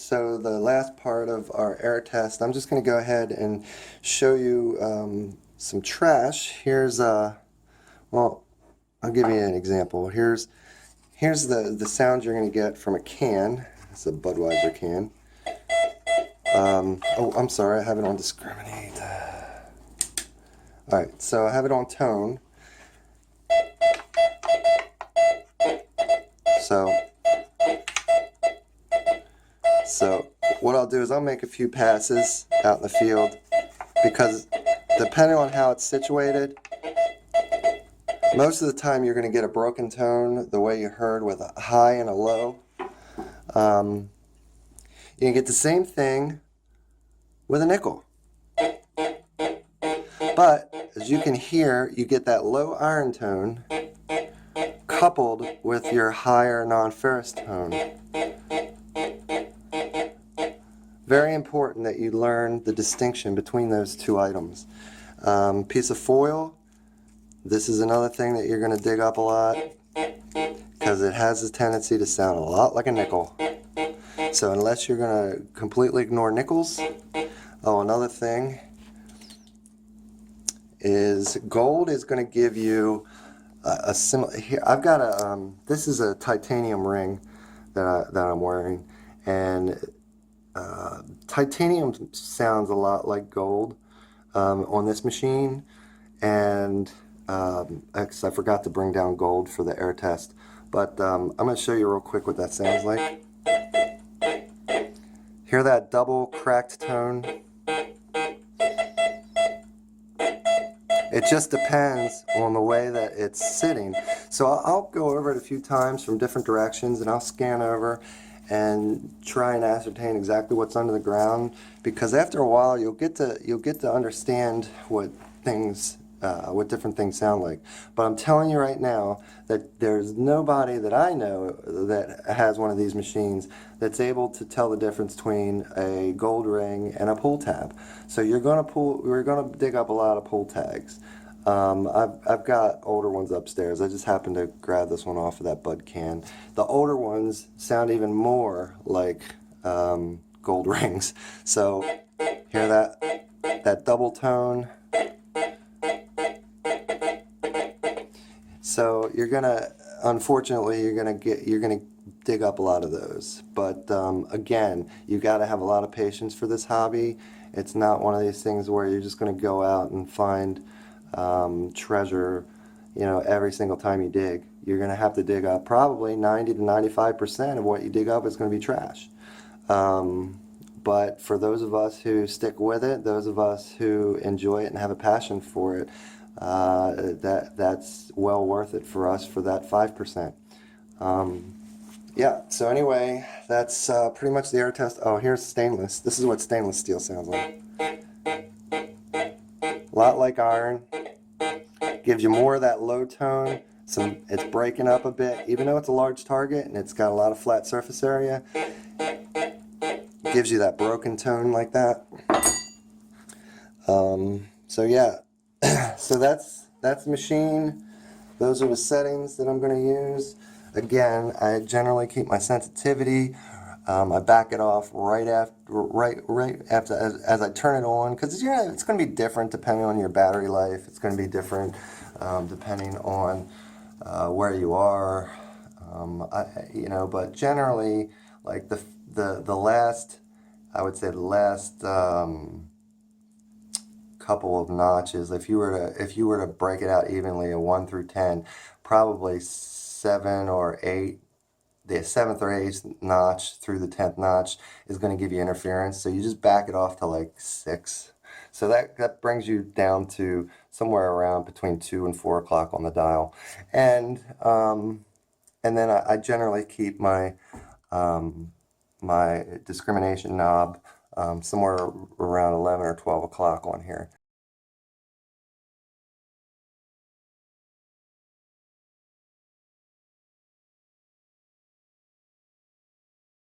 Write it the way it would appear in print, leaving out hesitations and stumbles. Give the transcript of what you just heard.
so the last part of our air test, I'm just going to go ahead and show you some trash. Here's well, I'll give you an example. Here's the sound you're going to get from a can. It's a Budweiser can. Oh, I'm sorry, I have it on discriminate. Alright, so I have it on tone. So what I'll do is I'll make a few passes out in the field, because depending on how it's situated, most of the time you're going to get a broken tone the way you heard with a high and a low. You can get the same thing with a nickel. But as you can hear, you get that low iron tone coupled with your higher non-ferrous tone. Very important that you learn the distinction between those two items. Piece of foil, this is another thing that you're going to dig up a lot, because it has a tendency to sound a lot like a nickel. So unless you're going to completely ignore nickels. Oh, another thing is gold is going to give you a similar. Here, I've got a. This is a titanium ring that I'm wearing, and titanium sounds a lot like gold on this machine, and I forgot to bring down gold for the air test, but I'm going to show you real quick what that sounds like. Hear that double cracked tone? It just depends on the way that it's sitting. So I'll go over it a few times from different directions, and I'll scan over and try and ascertain exactly what's under the ground, because after a while you'll get to understand what different things sound like. But I'm telling you right now that there's nobody that I know that has one of these machines that's able to tell the difference between a gold ring and a pull tab. So we're gonna dig up a lot of pull tags. I've got older ones upstairs. I just happened to grab this one off of that Bud can. The older ones sound even more like gold rings. So hear that double tone. So unfortunately, you're gonna dig up a lot of those. But again, you got to have a lot of patience for this hobby. It's not one of these things where you're just gonna go out and find treasure, every single time you dig. You're gonna have to dig up probably 90 to 95% of what you dig up is gonna be trash. But for those of us who stick with it, those of us who enjoy it and have a passion for it, that's well worth it for us for that 5%. Yeah, so anyway, that's pretty much the air test. Oh, here's stainless. This is what stainless steel sounds like. A lot like iron. Gives you more of that low tone. It's breaking up a bit, even though it's a large target and it's got a lot of flat surface area. Gives you that broken tone like that. So yeah, so that's the machine. Those are the settings that I'm going to use. Again, I generally keep my sensitivity. I back it off right after as I turn it on, because it's going to be different depending on your battery life. It's going to be different depending on where you are. But generally, like the last, I would say the last couple of notches, if you were to break it out evenly, a 1 through 10, probably 7 or 8. The 7th or 8th notch through the 10th notch is going to give you interference, so you just back it off to like 6. So that brings you down to somewhere around between 2 and 4 o'clock on the dial. And then I generally keep my my discrimination knob somewhere around 11 or 12 o'clock on here.